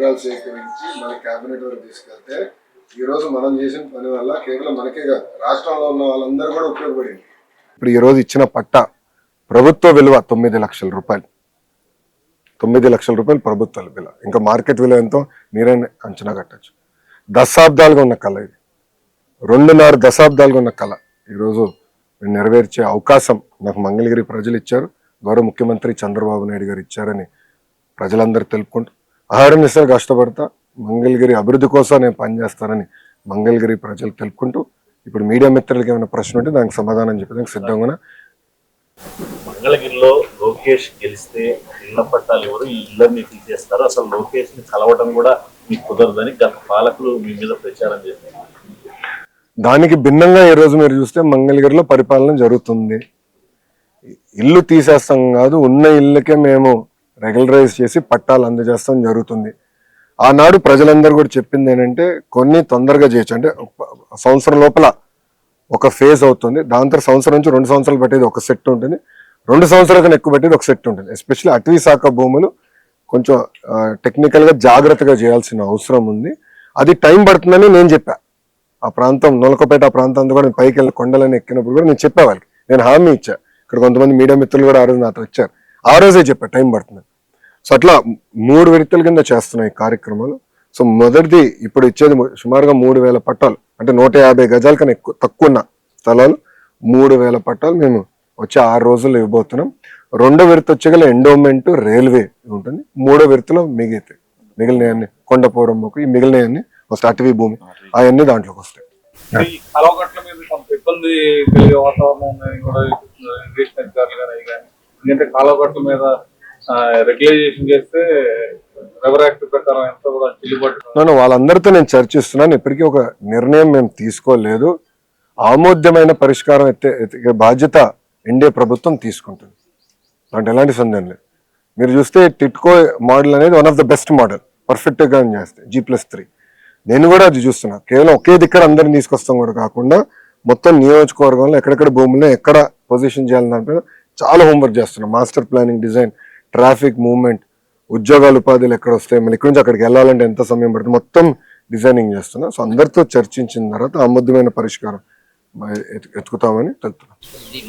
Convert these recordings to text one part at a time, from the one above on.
వివరాలు సేకరించి మన కేబినెట్ వరకు తీసుకెళ్తే ఈ రోజు మనం చేసిన పని వల్ల కేవలం మనకే కాదు రాష్ట్రంలో ఉన్న వాళ్ళందరూ కూడా ఉపయోగపడింది. ఇప్పుడు ఈ రోజు ఇచ్చిన పట్ట ప్రభుత్వ విలువ 9 లక్షల రూపాయలు. 9 లక్షల రూపాయలు ప్రభుత్వ విలువ. ఇంకా మార్కెట్ విలువ ఎంతో మీరే అంచనా కట్టచ్చు. దశాబ్దాలుగా ఉన్న కళ ఇది. 2.5 దశాబ్దాలుగా ఉన్న కళ ఈరోజు నెరవేర్చే అవకాశం నాకు మంగళగిరి ప్రజలు ఇచ్చారు. గౌరవ ముఖ్యమంత్రి చంద్రబాబు నాయుడు గారు ఇచ్చారని ప్రజలందరూ తెలుపుకుంటూ అహర్నిశగా కష్టపడతా మంగళగిరి అభివృద్ధి కోసం నేను పనిచేస్తానని మంగళగిరి ప్రజలు తెలుపుకుంటూ ఇప్పుడు మీడియా మిత్రులకి ఏమైనా ప్రశ్న ఉంటే దానికి సమాధానం చెప్పడానికి సిద్ధంగా. మంగళగిరిలో లోకేష్ గెలిస్తే ఇళ్ల పట్టాలు ఎవరు ఈ ఇళ్ళని తీసేస్తారు, అసలు లోకేష్ ని కలవడం కూడా మీకు కుదరదని గత పాలకులు మీ మీద ప్రచారం చేశారు. దానికి భిన్నంగా ఈ రోజు మీరు చూస్తే మంగళగిరిలో పరిపాలన జరుగుతుంది. ఇల్లు తీసేస్తాం కాదు, ఉన్న ఇళ్ళకే మేము రెగ్యులరైజ్ చేసి పట్టాలు అందజేస్తాం జరుగుతుంది. ఆనాడు ప్రజలందరూ కూడా చెప్పింది ఏంటంటే కొన్ని తొందరగా చేయొచ్చు, అంటే సంవత్సరం లోపల ఒక ఫేజ్ అవుతుంది, దాని తర్వాత సంవత్సరం నుంచి 2 సంవత్సరాలు పట్టేది ఒక సెట్ ఉంటుంది, 2 సంవత్సరాల కన్నా ఎక్కువ పట్టేది ఒక సెట్ ఉంటుంది. ఎస్పెషల్లీ అటవీ శాఖ భూములు కొంచెం టెక్నికల్గా జాగ్రత్తగా చేయాల్సిన అవసరం ఉంది. అది టైం పడుతుందని నేను చెప్పా. ఆ ప్రాంతం నొలకపేట ఆ ప్రాంతం అంతా కూడా పైకి వెళ్ళి కొండలని ఎక్కినప్పుడు కూడా నేను చెప్పా వాళ్ళకి, నేను హామీ ఇచ్చా. ఇక్కడ కొంతమంది మీడియా మిత్రులు కూడా ఆ రోజు నాతో వచ్చారు, ఆ రోజే చెప్పా టైం పడుతుంది. సో అట్లా 3 విడతల కింద చేస్తున్నాయి ఈ కార్యక్రమాలు. సో మొదటిది ఇప్పుడు ఇచ్చేది సుమారుగా 3,000 పట్టాలు, అంటే 150 గజాల కన్నా తక్కువ ఉన్న స్థలాలు 3,000 పట్టాలు మేము వచ్చే 6 రోజుల్లో ఇవ్వబోతున్నాం. 2వ విడత వచ్చేగల ఎండోమెంట్ రైల్వే ఉంటుంది. 3వ విడతలో మిగిలినవన్నీ కొండపోరమ్మకు ఈ మిగిలినవన్నీ వస్తాయి, అటవీ భూమి అవన్నీ దాంట్లోకి వస్తాయి. కాలగట్ల మీద రెగ్యులైజేషన్ చేస్తే ప్రకారం ఎంత కూడా చెల్లుబాటు. వాళ్ళందరితో నేను చర్చిస్తున్నాను. ఇప్పటికీ ఒక నిర్ణయం మేము తీసుకోలేదు. ఆమోద్యమైన పరిష్కారం ఎత్తే బాధ్యత ఎన్డీఏ ప్రభుత్వం తీసుకుంటుంది, అంటే ఎలాంటి సందేహం లేదు. మీరు చూస్తే టిట్కో మోడల్ అనేది one of the best model, పర్ఫెక్ట్గా చేస్తే G+3. నేను కూడా అది చూస్తున్నా. కేవలం ఒకే దిక్కర అందరిని తీసుకొస్తాం కూడా కాకుండా మొత్తం నియోజకవర్గంలో ఎక్కడెక్కడ భూముల్లో ఎక్కడ పొజిషన్ చేయాలని దానిపైన చాలా హోంవర్క్ చేస్తున్నాం. Master planning, design, traffic movement, ఉద్యోగాలు, ఉపాధులు ఎక్కడ వస్తాయి, మళ్ళీ ఇక్కడ నుంచి అక్కడికి వెళ్ళాలంటే ఎంత సమయం పడుతుంది, మొత్తం డిజైనింగ్ చేస్తున్నా. సో అందరితో చర్చించిన తర్వాత ఆమోద్యమైన పరిష్కారం ఎత్తుకుతామని తెలుపుతున్నాం.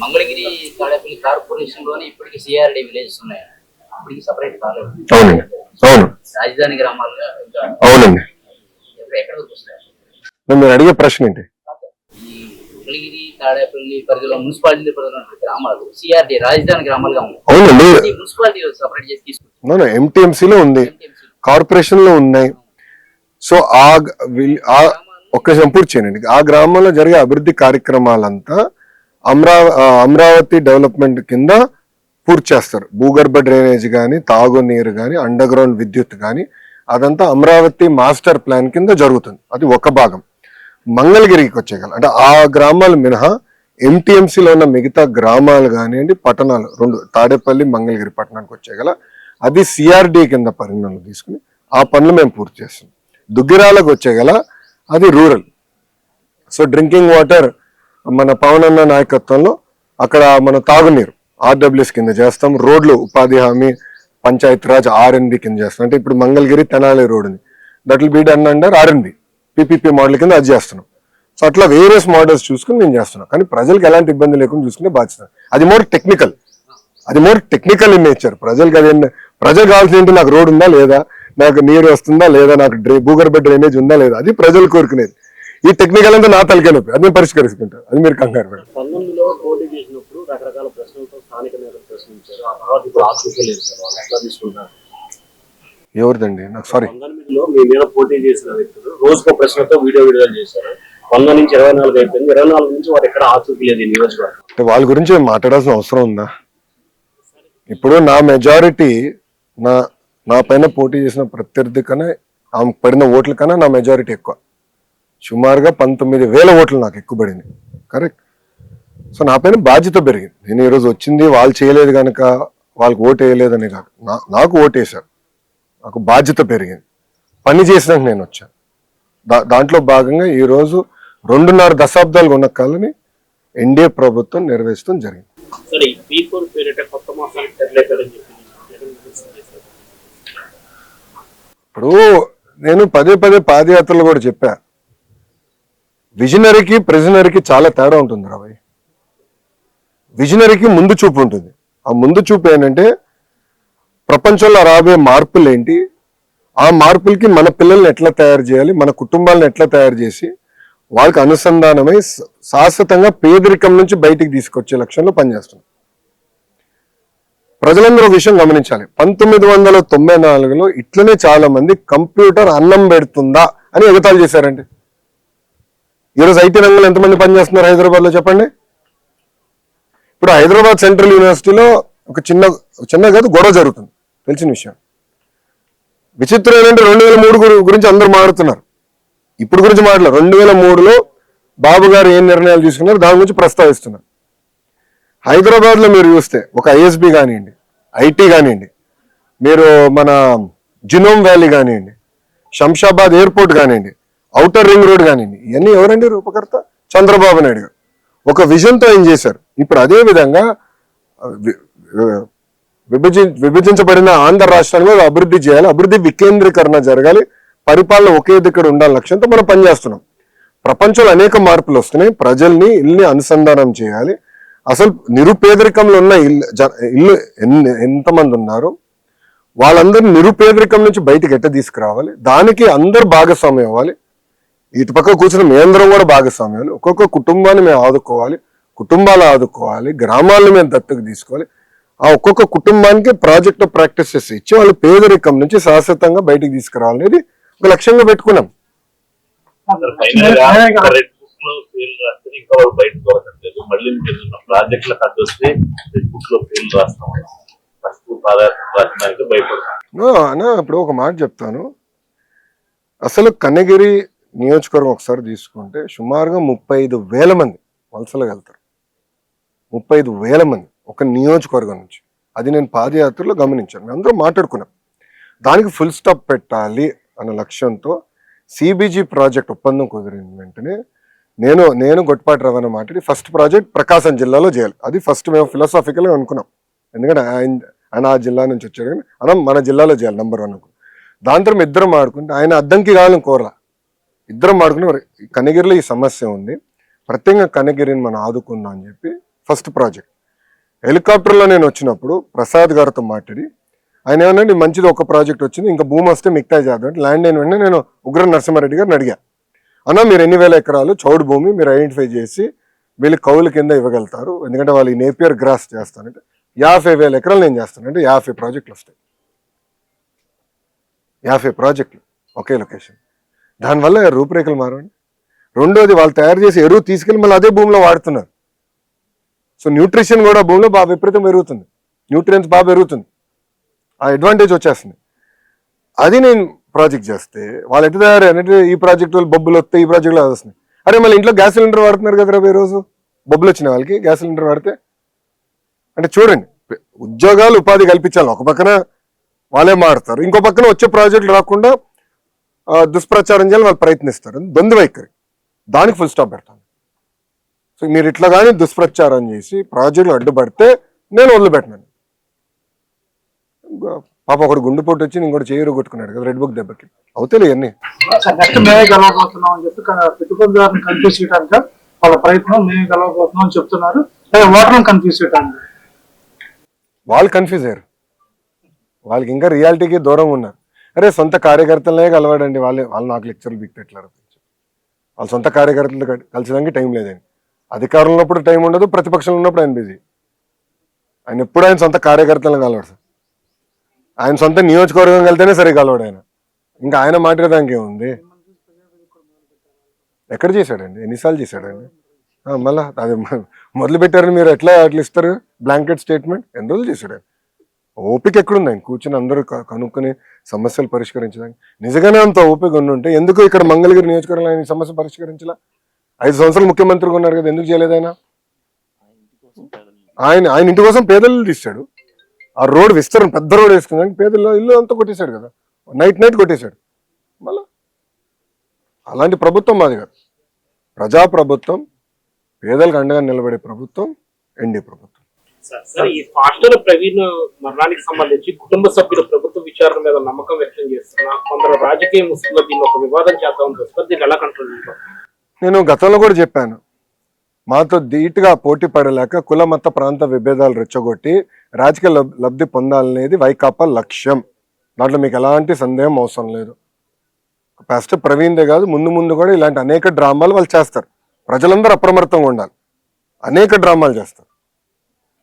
మంగళగిరి తాడేపల్లి కార్పొరేషన్ లోనే ఇప్పటికీ సిఆర్డి విలేజెస్ ఉన్నాయి, ఇప్పటికి సెపరేట్ కాలేదు. అవునండి, అవును, రాజధాని గ్రామాలుగా. అవునండి. ఎక్కడ వస్తాయి మీరు అడిగే ప్రశ్న ఏంటి? ఈ మంగళగిరి తాడేపల్లి పరిధిలో మున్సిపాలిటీ పరిధిలో గ్రామాలు సిఆర్డి రాజధాని గ్రామాలుగా ఉన్నాయి. అవునండి, మున్సిపాలిటీ సెపరేట్ చేసి తీసుకుంటాం. ఎంటీఎంసీలో ఉంది, కార్పొరేషన్ లో ఉన్నాయి. సో ఒక్క పూర్తి చేయండి. ఆ గ్రామంలో జరిగే అభివృద్ధి కార్యక్రమాలంతా అమరావతి డెవలప్మెంట్ కింద పూర్తి చేస్తారు. భూగర్భ డ్రైనేజ్ కానీ, తాగునీరు కానీ, అండర్ గ్రౌండ్ విద్యుత్ కానీ అదంతా అమరావతి మాస్టర్ ప్లాన్ కింద జరుగుతుంది. అది ఒక భాగం. మంగళగిరికి వచ్చేగల అంటే ఆ గ్రామాలు మినహా ఎంటీఎంసీలో ఉన్న మిగతా గ్రామాలు కానివ్వండి, పట్టణాలు 2 తాడేపల్లి, మంగళగిరి పట్టణానికి వచ్చేగల అది సిఆర్డి కింద పరిగణనలు తీసుకుని ఆ పనులు మేము పూర్తి చేస్తాం. దుగ్గిరాలకు వచ్చేగల అది రూరల్. సో డ్రింకింగ్ వాటర్ మన పవన్ అన్న నాయకత్వంలో అక్కడ మన తాగునీరు RWS కింద చేస్తాం. రోడ్లు ఉపాధి హామీ, పంచాయత్ రాజ్ RNB కింద చేస్తాం. అంటే ఇప్పుడు మంగళగిరి తెనాలి రోడ్ ఉంది, that will be done under RNB PPP model కింద అది చేస్తున్నాం. సో అట్లా వేరియస్ మోడల్స్ చూసుకుని నేను చేస్తున్నాం. కానీ ప్రజలకు ఎలాంటి ఇబ్బంది లేకుండా చూసుకునే బాధ్యత. అది మోర్ టెక్నికల్ ఇన్ నేచర్. ప్రజలకు కావాల్సిన ఏంటి, నాకు రోడ్ ఉందా లేదా, నాకు నీరు వస్తుందా లేదా, నాకు భూగర్భ డ్రైనేజ్ ఉందా లేదా, అది ప్రజలు కోరుకునేది. ఈ టెక్నికల్ అంతా నా తలకే నొప్పి, అది నేను పరిష్కరించుకుంటాను. అది మీరు కంగారు పడండి. 19లో పోటీ చేసినప్పుడు రకరకాల ప్రశ్నలతో స్థానిక నేతలు ప్రశ్నించారు. ఎవరిదండి? నాకు సారీ. 19లో మీ మీద పోటీ చేసిన వ్యక్తులు రోజుకో ప్రశ్నతో వీడియో విడుదల చేశారు. 19 నుంచి 24 అయిపోయింది. 24 నుంచి వారు ఎక్కడ ఆచూకీ లేదు ఈ నియోజకవర్గం. వాళ్ళ గురించి మాట్లాడాల్సిన అవసరం ఉందా? ఇప్పుడు నా మెజారిటీ నా పైన పోటీ చేసిన ప్రత్యర్థి కన్నా ఆమె పడిన ఓట్ల కన్నా నా మెజారిటీ ఎక్కువ. సుమారుగా 19,000 ఓట్లు నాకు ఎక్కువ పడింది. కరెక్ట్. సో నా పైన బాధ్యత పెరిగింది. నేను ఈరోజు వచ్చింది వాళ్ళు చేయలేదు కనుక వాళ్ళకి ఓటు వేయలేదని కాదు, నాకు ఓటు వేశారు, నాకు బాధ్యత పెరిగింది, పని చేసినాక నేను వచ్చాను. దాంట్లో భాగంగా ఈరోజు 2.5 దశాబ్దాలు ఉన్న కాలని ఎన్డీఏ ప్రభుత్వం నెరవేర్చడం జరిగింది. ఇప్పుడు నేను పదే పదే పాదయాత్రలు కూడా చెప్పా, విజనరీకి ప్రిజనరీకి చాలా తేడా ఉంటుంది రాబోయ్. విజనరీకి ముందు చూపు ఉంటుంది. ఆ ముందు చూపు ఏంటంటే ప్రపంచంలో రాబోయే మార్పులు ఏంటి, ఆ మార్పులకి మన పిల్లల్ని ఎట్లా తయారు చేయాలి, మన కుటుంబాలను ఎట్లా తయారు చేసి వాళ్ళకి అనుసంధానమై శాశ్వతంగా పేదరికం నుంచి బయటికి తీసుకొచ్చే లక్ష్యంలో పనిచేస్తున్నాం. ప్రజలందరూ విషయం గమనించాలి. 1994లో ఇట్లనే చాలా మంది కంప్యూటర్ అన్నం పెడుతుందా అని ఎగతాళి చేశారండి. ఈరోజు ఐటీ రంగంలో ఎంతమంది పనిచేస్తున్నారు హైదరాబాద్ లో చెప్పండి. ఇప్పుడు హైదరాబాద్ సెంట్రల్ యూనివర్సిటీలో ఒక చిన్న కాదు గొడవ జరుగుతుంది, తెలిసిన విషయం. విచిత్రం ఏంటంటే 2003 గురించి అందరూ మాట్లాడుతున్నారు, ఇప్పుడు గురించి మాట్లాడారు. 2003లో బాబు గారు ఏం నిర్ణయాలు తీసుకున్నారు దాని గురించి ప్రస్తావిస్తున్నారు. హైదరాబాద్ లో మీరు చూస్తే ఒక ఐఎస్బి కానివ్వండి, ఐటీ కానివ్వండి, మీరు మన జినోమ్ వ్యాలీ కానివ్వండి, శంషాబాద్ ఎయిర్పోర్ట్ కానివ్వండి, ఔటర్ రింగ్ రోడ్ కానివ్వండి, ఇవన్నీ ఎవరండి రూపకర్త? చంద్రబాబు నాయుడు గారు ఒక విజన్తో ఏం చేశారు. ఇప్పుడు అదే విధంగా విభజించబడిన ఆంధ్ర రాష్ట్రాన్ని కూడా అభివృద్ధి చేయాలి, అభివృద్ధి వికేంద్రీకరణ జరగాలి, పరిపాలన ఒకే దగ్గర ఉండాలి లక్ష్యంతో మనం పనిచేస్తున్నాం. ప్రపంచంలో అనేక మార్పులు వస్తున్నాయి, ప్రజల్ని ఇల్లు అనుసంధానం చేయాలి. అసలు నిరుపేదరికంలో ఉన్న ఇల్లు ఎంతమంది ఉన్నారు, వాళ్ళందరూ నిరుపేదరికం నుంచి బయటకు ఎట్ట తీసుకురావాలి, దానికి అందరూ భాగస్వామ్యం అవ్వాలి. ఇటు పక్క కూర్చుని మేమందరం కూడా భాగస్వామ్యాలు, ఒక్కొక్క కుటుంబాన్ని మేము ఆదుకోవాలి, కుటుంబాలు ఆదుకోవాలి, గ్రామాలను మేము దత్తకు తీసుకోవాలి. ఆ ఒక్కొక్క కుటుంబానికి ప్రాజెక్ట్ ప్రాక్టీసెస్ ఇచ్చి వాళ్ళు పేదరికం నుంచి శాశ్వతంగా బయటికి తీసుకురావాలనేది ఒక లక్ష్యంగా పెట్టుకున్నాం. రెడ్ బుక్ లో ఫెయిల్ రాస్తే ఇంకా వాళ్ళు బయట దొరకట్లేదు. మళ్ళీ మీరు ప్రాజెక్టుల కట్ వస్తే రెడ్ బుక్ లో ఫెయిల్ రాస్తాం, ఫస్ట్ రాసడానికి భయపడతాం. ఇప్పుడు ఒక మాట చెప్తాను. అసలు కన్నగిరి నియోజకవర్గం ఒకసారి తీసుకుంటే సుమారుగా 35,000 మంది వలసలకు వెళ్తారు. 35,000 మంది ఒక నియోజకవర్గం నుంచి. అది నేను పాదయాత్రలో గమనించాను, మేము అందరూ మాట్లాడుకున్నాం. దానికి ఫుల్ స్టాప్ పెట్టాలి అన్న లక్ష్యంతో సిబిజీ ప్రాజెక్ట్ ఒప్పందం కుదిరిన వెంటనే నేను గొట్టిపాటి రవాణా మాట్లాడి ఫస్ట్ ప్రాజెక్ట్ ప్రకాశం జిల్లాలో చేయాలి. అది ఫస్ట్ మేము ఫిలాసాఫికల్గా అనుకున్నాం, ఎందుకంటే ఆయన ఆ జిల్లా నుంచి వచ్చాడు, కానీ మనం మన జిల్లాలో చేయాలి నెంబర్ 1 అనుకున్నాం. దాని తర్వాత ఇద్దరం ఆడుకుంటే ఆయన అద్దంకి కావాలని కోరలా, ఇద్దరం ఆడుకుని కన్నగిరిలో ఈ సమస్య ఉంది, ప్రత్యేకంగా కన్నగిరిని మనం ఆదుకుందాం అని చెప్పి ఫస్ట్ ప్రాజెక్ట్. హెలికాప్టర్లో నేను వచ్చినప్పుడు ప్రసాద్ గారితో మాట్లాడి ఆయన ఏమన్నా మంచిది ఒక ప్రాజెక్ట్ వచ్చింది, ఇంకా భూమి వస్తే మిగతా చేద్దాం అంటే ల్యాండ్ అయిన వెంటనే నేను ఉగ్ర నరసింహారెడ్డి గారిని అడిగా, అన్న మీరు ఎన్ని వేల ఎకరాలు చౌడు భూమి మీరు ఐడెంటిఫై చేసి వీళ్ళు కౌలు కింద ఇవ్వగలుగుతారు, ఎందుకంటే వాళ్ళకి నేపియర్ గ్రాస్ చేస్తానంటే 50,000 ఎకరాలు నేను చేస్తాను అంటే 50 ప్రాజెక్టులు వస్తాయి. 50 ప్రాజెక్టులు ఒకే లొకేషన్. దానివల్ల రూపురేఖలు మారండి. రెండోది వాళ్ళు తయారు చేసి ఎరువు తీసుకెళ్ళి మళ్ళీ అదే భూమిలో వాడుతున్నారు. సో న్యూట్రిషన్ కూడా భూమిలో బాగా విపరీతం పెరుగుతుంది, న్యూట్రియన్స్ బాగా పెరుగుతుంది, ఆ అడ్వాంటేజ్ వచ్చేస్తుంది. అది నేను ప్రాజెక్ట్ చేస్తే వాళ్ళు ఎట్లా తయారు అంటే ఈ ప్రాజెక్ట్ వాళ్ళు బొబ్బులు వస్తాయి, ఈ ప్రాజెక్టులు అది వస్తున్నాయి. అరే మళ్ళీ ఇంట్లో గ్యాస్ సిలిండర్ వాడుతున్నారు కదా ఈ రోజు, బొబ్బులు వచ్చిన వాళ్ళకి గ్యాస్ సిలిండర్ వాడితే. అంటే చూడండి, ఉద్యోగాలు ఉపాధి కల్పించాలి, ఒక పక్కన వాళ్ళే మారుతారు, ఇంకో పక్కన వచ్చే ప్రాజెక్టులు రాకుండా దుష్ప్రచారం చేయాలని వాళ్ళు ప్రయత్నిస్తారు. ద్వంద్వ వైఖరి, దానికి ఫుల్ స్టాప్ పెడతాను. సో మీరు ఇట్లా కానీ దుష్ప్రచారం చేసి ప్రాజెక్టులు అడ్డుపడితే నేను వదిలిపెట్టినాను. పాప ఒకటి గుండెపోటు వచ్చి ఇంకోటి చేరు కొట్టుకున్నాడు కదా రెడ్ బుక్ దెబ్బకి, అవుతాయి అన్నీ. నెక్స్ట్ మేమే గెలవబోతున్నాం అని చెప్పి పెట్టుబడిదారుని కన్ఫ్యూజ్ చేయడానికి వాళ్ళ ప్రయత్నం, మేమే గెలవబోతున్నాం అని చెప్తున్నారు. ఓటర్లను కన్ఫ్యూజ్ చేయడానికి వాళ్ళు కన్ఫ్యూజ్ అయ్యారు, వాళ్ళకి ఇంకా రియాలిటీకి దూరంగా ఉన్నారు. అరే సొంత కార్యకర్తలనే కలవాడండి, వాళ్ళు నాకు లెక్చర్లు బిక్పెట్టలేరు. వాళ్ళ సొంత కార్యకర్తలు కలిసేదానికి టైం లేదండి. అధికారంలో ఉన్నప్పుడు టైం ఉండదు, ప్రతిపక్షంలో ఉన్నప్పుడు ఆయన బిజీ. ఆయన ఎప్పుడు ఆయన సొంత కార్యకర్తలను కలవాడు సార్, ఆయన సొంత నియోజకవర్గం కలితేనే సరే కలవాడు ఆయన. ఇంకా ఆయన మాట్లాడడానికి ఏముంది, ఎక్కడ చేశాడండి, ఎన్నిసార్లు చేశాడండి. మళ్ళా అది మొదలు పెట్టారని మీరు ఎట్లా ఇస్తారు బ్లాంకెట్ స్టేట్మెంట్? ఎన్ని రోజులు చేశాడు? ఓపిక ఎక్కడుంది ఆయన కూర్చొని అందరూ కనుక్కొని సమస్యలు పరిష్కరించడానికి? నిజంగానే అంత ఓపిక ఉంటే ఎందుకు ఇక్కడ మంగళగిరి నియోజకవర్గంలో ఆయన సమస్య పరిష్కరించాల? 5 సంవత్సరాలు ముఖ్యమంత్రిగా ఉన్నారు కదా, ఎందుకు చేయలేదు ఆయన? ఆయన ఇంటి కోసం పేదలు తీశాడు. ఆ రోడ్ విస్తరణ పెద్ద రోడ్ వేసుకున్నాక పేదల్లో ఇల్లు అంతా కొట్టేశాడు కదా, నైట్ కొట్టేశాడు. మళ్ళా అలాంటి ప్రభుత్వం మాది కాదు, ప్రజాప్రభుత్వం, పేదలకు అండగా నిలబడే ప్రభుత్వం ఎన్డీ ప్రభుత్వం. సార్ ఈ ఫాస్టర్ ప్రవీణ్ మరణానికి సంబంధించి కుటుంబ సభ్యులు ప్రభుత్వ విచారణ గారి మీద నమ్మకం వ్యక్తం చేస్తున్నా కొందరు రాజకీయ ముసుగులో దీన్ని ఒక వివాదం చేద్దామని చూస్తారు. దీన్ని ఎలా కంట్రోల్ చేస్తారు? నేను గతంలో కూడా చెప్పాను, మాతో ధీటుగా పోటీ పడలేక కుల మత ప్రాంత విభేదాలు రెచ్చగొట్టి రాజకీయ లబ్ధి పొందాలనేది వైకాపా లక్ష్యం. దాంట్లో మీకు ఎలాంటి సందేహం అవసరం లేదు. ఫస్ట్ ప్రవీణ్దే కాదు, ముందు ముందు కూడా ఇలాంటి అనేక డ్రామాలు వాళ్ళు చేస్తారు. ప్రజలందరూ అప్రమత్తంగా ఉండాలి. అనేక డ్రామాలు చేస్తారు.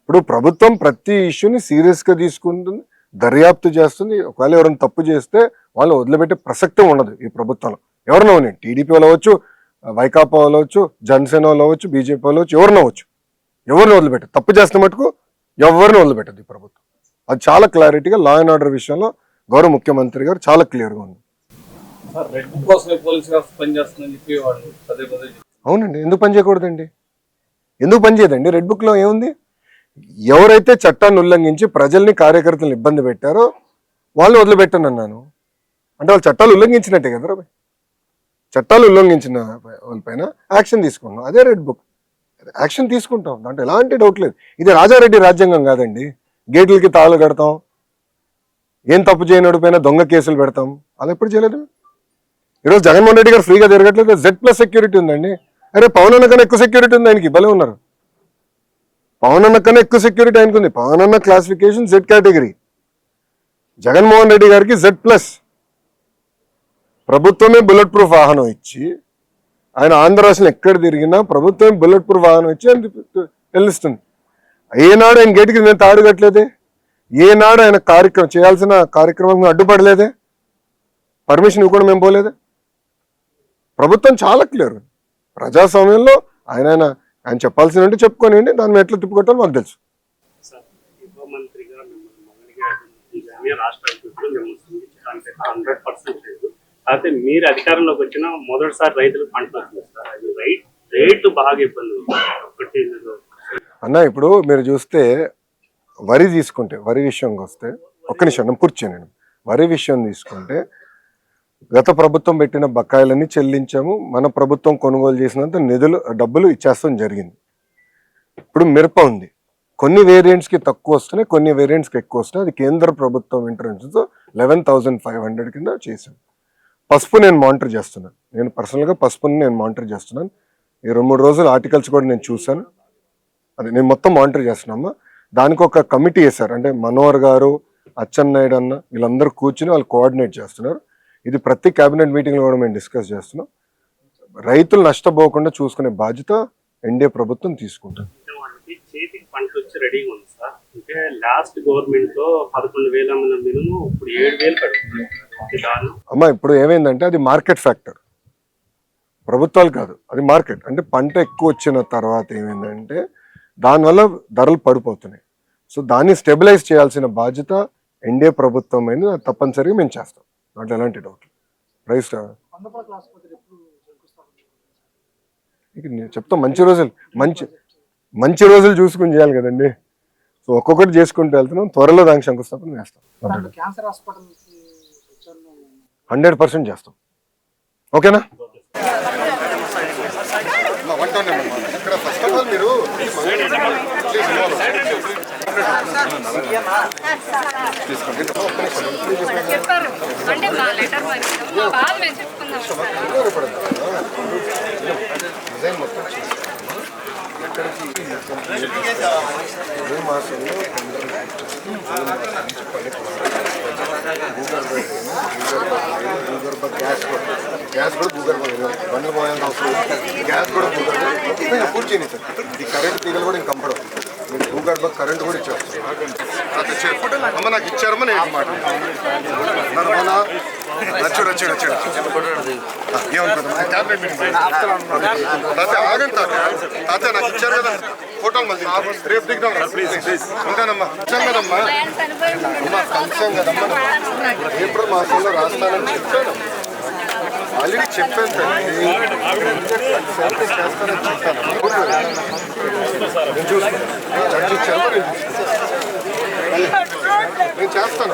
ఇప్పుడు ప్రభుత్వం ప్రతి ఇష్యూని సీరియస్గా తీసుకుంటుంది, దర్యాప్తు చేస్తుంది. ఒకవేళ ఎవరైనా తప్పు చేస్తే వాళ్ళు వదిలిపెట్టే ప్రసక్తి ఉండదు ఈ ప్రభుత్వంలో. ఎవరినో టీడీపీ వాళ్ళు అవ్వచ్చు, వైకాపా వాళ్ళు అవ్వచ్చు, జనసేన వాళ్ళు అవ్వచ్చు, బీజేపీ వాళ్ళు అవ్వచ్చు, ఎవరినో అవ్వచ్చు. ఎవరిని వదిలిపెట్టదు. తప్పు చేస్తే మటుకు ఎవరిని వదిలిపెట్టదు ఈ ప్రభుత్వం. అది చాలా క్లారిటీగా లా అండ్ ఆర్డర్ విషయంలో గౌరవ ముఖ్యమంత్రి గారు చాలా క్లియర్గా ఉంది. రెడ్ బుక్ కోసమే పోలీస్ వ్యవస్థ పనిచేస్తుందని చెప్పి వాళ్ళు పదే పదే అవునండి. ఎందుకు పని చేయకూడదండి? ఎందుకు పని చేయదండి? రెడ్ బుక్లో ఏముంది? ఎవరైతే చట్టాన్ని ఉల్లంఘించి ప్రజల్ని కార్యకర్తలను ఇబ్బంది పెట్టారో వాళ్ళని వదిలిపెట్టను అన్నాను. అంటే వాళ్ళు చట్టాలు ఉల్లంఘించినట్టే కదా. చట్టాలు ఉల్లంఘించిన వాళ్ళపైన యాక్షన్ తీసుకున్నాం. అదే రెడ్ బుక్. యాక్షన్ తీసుకుంటాం, దాంట్లో ఎలాంటి డౌట్ లేదు. ఇది రాజారెడ్డి రాజ్యాంగం కాదండి. గేట్లకి తాళాలు కడతాం, ఏం తప్పు చేయనోడి పైన దొంగ కేసులు పెడతాం. అలా ఎప్పుడు చేయలేదు. ఈరోజు జగన్మోహన్ రెడ్డి గారు ఫ్రీగా తిరగట్లేదు. Z+ సెక్యూరిటీ ఉందండి. అరే పవన్ అన్న కన్నా ఎక్కువ సెక్యూరిటీ ఉంది ఆయనకి. భలే ఉన్నారు. పవన్ అన్న కన్నా ఎక్కువ సెక్యూరిటీ ఆయనకు ఉంది. పవన్ అన్న classification Z category, Jaganmohan Reddy గారికి Z+. ప్రభుత్వమే బుల్లెట్ ప్రూఫ్ వాహనం ఇచ్చి, ఆయన ఆంధ్ర రాష్ట్రంలో ఎక్కడ తిరిగినా ప్రభుత్వమే బుల్లెట్ ప్రూఫ్ వాహనం ఇచ్చి అని తెలుస్తుంది. ఏనాడు ఆయన గేటుకి నేను తాడు కట్టలేదే, ఏనాడు ఆయన చేయాల్సిన కార్యక్రమం అడ్డుపడలేదే, పర్మిషన్ ఇవ్వకుండా మేము పోలేదే. ప్రభుత్వం చాలా క్లియర్. ప్రజాస్వామ్యంలో ఆయన చెప్పాల్సినంటే చెప్పుకోనివ్వండి, దాన్ని ఎట్లా తిప్పుకొట్టాలో మాకు తెలుసు. రాష్ట్ర అయితే మీరు అధికారంలోకి వచ్చిన మొదటిసారి రైతులకు పంటలు వస్తుంది సార్. అది రేట్లు బాగా ఇబ్బంది అన్న. ఇప్పుడు మీరు చూస్తే వరి తీసుకుంటే, వరి విషయంకి వస్తే, ఒక్క నిమిషం కూర్చోండి. వరి విషయం తీసుకుంటే గత ప్రభుత్వం పెట్టిన బకాయిలన్నీ చెల్లించాము. మన ప్రభుత్వం కొనుగోలు చేసినంత డబ్బులు ఇచ్చేస్తాం జరిగింది. ఇప్పుడు మిరప ఉంది. కొన్ని వేరియంట్స్కి తక్కువ వస్తున్నాయి, కొన్ని వేరియంట్స్కి ఎక్కువ వస్తున్నాయి. అది కేంద్ర ప్రభుత్వం ఇంటర్వెన్షన్తో 11,500 కింద చేశాను. పసుపు నేను మానిటర్ చేస్తున్నాను. నేను పర్సనల్గా పసుపుని నేను మానిటర్ చేస్తున్నాను. ఈ 2-3 రోజులు ఆర్టికల్స్ కూడా నేను చూశాను. అది నేను మొత్తం మానిటర్ చేస్తున్నామా. దానికి ఒక కమిటీ వేశారు. అంటే మనోహర్ గారు, అచ్చెన్నాయుడు అన్న, వీళ్ళందరూ కూర్చుని వాళ్ళు కోఆర్డినేట్ చేస్తున్నారు. ఇది ప్రతి కేబినెట్ మీటింగ్లో కూడా మేము డిస్కస్ చేస్తున్నాం. రైతులు నష్టపోకుండా చూసుకునే బాధ్యత ఎన్డీఏ ప్రభుత్వం తీసుకుంటాం. చేతికి పంట వచ్చి రెడీగా ఉంది సార్. అంటే లాస్ట్ గవర్నమెంట్ లో 11,000 మినిమం, ఇప్పుడు 7,000 పడుతుంది. అమ్మా ఇప్పుడు ఏమైందంటే అది మార్కెట్ ఫ్యాక్టర్, ప్రభుత్వాలు కాదు, అది మార్కెట్. అంటే పంట ఎక్కువ వచ్చిన తర్వాత ఏమైందంటే దానివల్ల ధరలు పడిపోతున్నాయి. సో దాన్ని స్టెబిలైజ్ చేయాల్సిన బాధ్యత ఎన్డీఏ ప్రభుత్వం అయినా తప్పనిసరిగా మేము చేస్తాం. దాంట్లో ఎలాంటి డౌట్. ప్రైస్ నేను చెప్తాం. మంచి రోజులు చూసుకుని చేయాలి కదండి. సో ఒక్కొక్కటి చేసుకుంటూ వెళ్తున్నాం. త్వరలో దానికి శంకుస్థాపన చేస్తాం. 100% చేస్తాం. ఓకేనా? గ్యాస్ కూడా భూగర్భ బండ్లు పోయాల్సిన అవసరం, గ్యాస్ కూడా భూగర్భ పూర్తి చేయని సార్. ఈ కరెంట్ తీగలు కూడా ఇంకా కంపడం. మీరు భూగర్భ కరెంట్ కూడా ఇచ్చారు. అమ్మ నాకు ఇచ్చారమ్మా. నేను మాట వచ్చాడు ఏమనుకుంటున్నా క్యాబినెట్ మీటింగ్ తాత ఆగండి. తాత నాకు ఇచ్చారు కదా ఫోటోలు, మళ్ళీ రేపు దిగుదాం. ప్లీజ్ ఉంటానమ్మా. వచ్చాం కదమ్మా. అమ్మా కలిసాం కదమ్మా. ఏప్రిల్ మాసంలో రాస్తానని చెప్పాను. ఆల్రెడీ చెప్పాను తల్లి. చేస్తానని చెప్పాను. నేను చూస్తాను. జడ్జి ఇచ్చాను, నేను చేస్తాను.